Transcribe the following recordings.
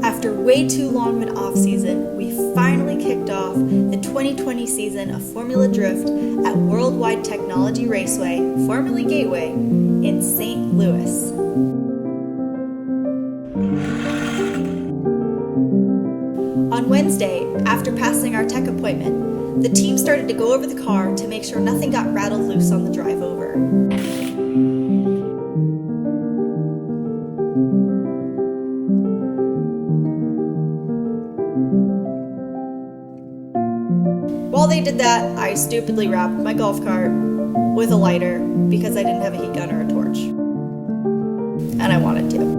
After way too long of an off-season, we finally kicked off the 2020 season of Formula Drift at Worldwide Technology Raceway, formerly Gateway, in St. Louis. On Wednesday, after passing our tech appointment, the team started to go over the car to make sure nothing got rattled loose on the drive over. While they did that, I stupidly wrapped my golf cart with a lighter because I didn't have a heat gun or a torch. And I wanted to.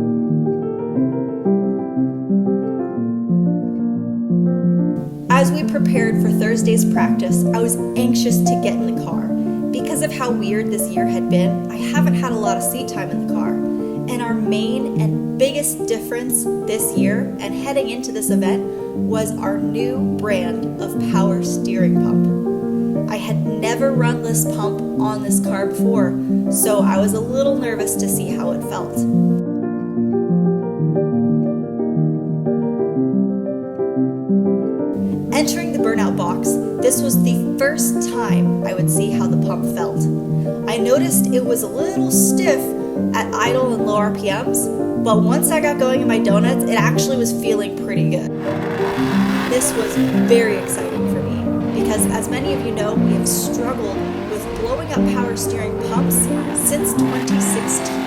As we prepared for Thursday's practice, I was anxious to get in the car. Because of how weird this year had been, I haven't had a lot of seat time in the car. And our main and biggest difference this year and heading into this event was our new brand of power steering pump. I had never run this pump on this car before, so I was a little nervous to see how it felt. Entering the burnout box, this was the first time I would see how the pump felt. I noticed it was a little stiff at idle and low RPMs, but once I got going in my donuts, it actually was feeling pretty good. This was very exciting for me because, as many of you know, we have struggled with blowing up power steering pumps since 2016.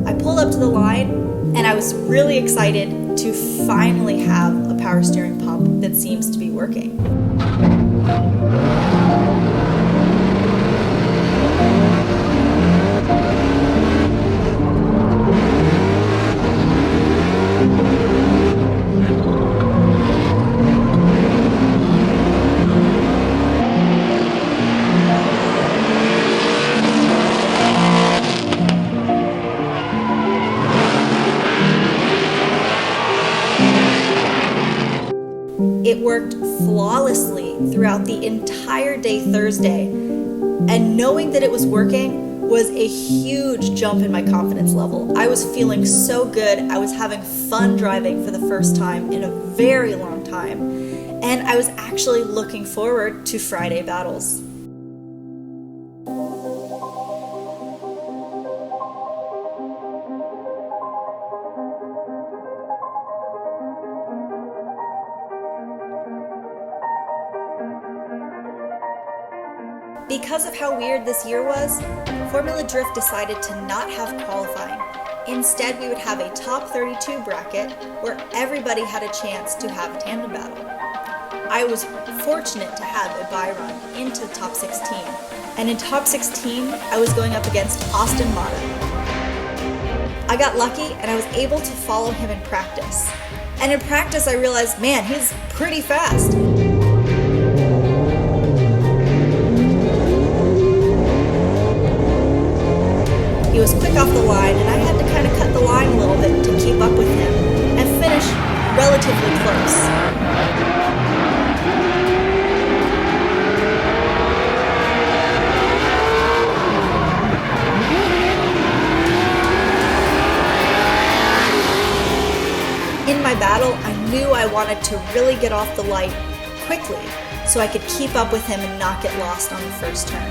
I pulled up to the line and I was really excited to finally have a power steering pump that seems to be working. It worked flawlessly throughout the entire day Thursday, and knowing that it was working was a huge jump in my confidence level. I was feeling so good. I was having fun driving for the first time in a very long time, and I was actually looking forward to Friday battles. Because of how weird this year was, Formula Drift decided to not have qualifying. Instead, we would have a top 32 bracket where everybody had a chance to have a tandem battle. I was fortunate to have a bye run into the top 16. And in top 16, I was going up against Austin Motter. I got lucky and I was able to follow him in practice. And in practice, I realized, man, he's pretty fast. He was quick off the line, and I had to kind of cut the line a little bit to keep up with him and finish relatively close. In my battle, I knew I wanted to really get off the light quickly so I could keep up with him and not get lost on the first turn.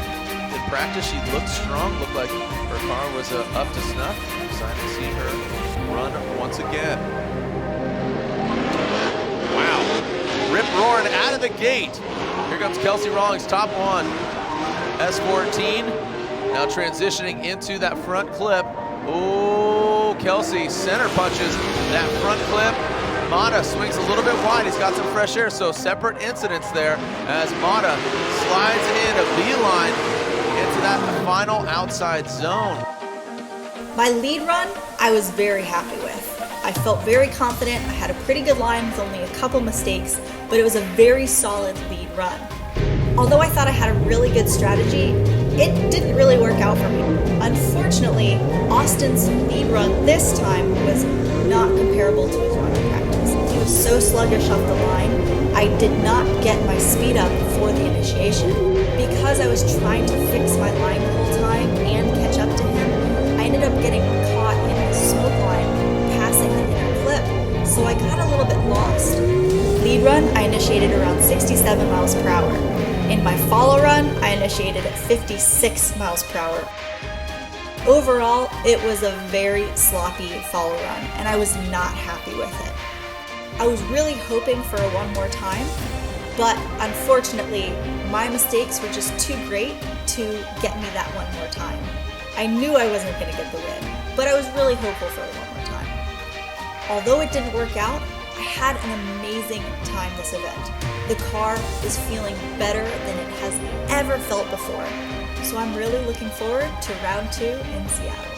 In practice, she looked strong, looked like her car was up to snuff. Excited to see her run once again. Wow. Rip roaring out of the gate. Here comes Kelsey Rowlings, top one. S14. Now transitioning into that front clip. Oh, Kelsey center punches that front clip. Mata swings a little bit wide. He's got some fresh air, so separate incidents there as Mata slides in a beeline into that final outside zone. My lead run, I was very happy with. I felt very confident. I had a pretty good line with only a couple mistakes, but it was a very solid lead run. Although I thought I had a really good strategy, it didn't really work out for me. Unfortunately, Austin's lead run this time was not comparable to his run in practice. He was so sluggish off the line, I did not get my speed up for the initiation. Because I was trying to fix my line the whole time and catch up to him, I ended up getting caught in his smoke line, passing the inner clip, so I got a little bit lost. Lead run, I initiated around 67 miles per hour. In my follow run, I initiated at 56 miles per hour. Overall, it was a very sloppy follow run, and I was not happy with it. I was really hoping for a one more time, but unfortunately, my mistakes were just too great to get me that one more time. I knew I wasn't going to get the win, but I was really hopeful for it one more time. Although it didn't work out, I had an amazing time this event. The car is feeling better than it has ever felt before, so I'm really looking forward to round 2 in Seattle.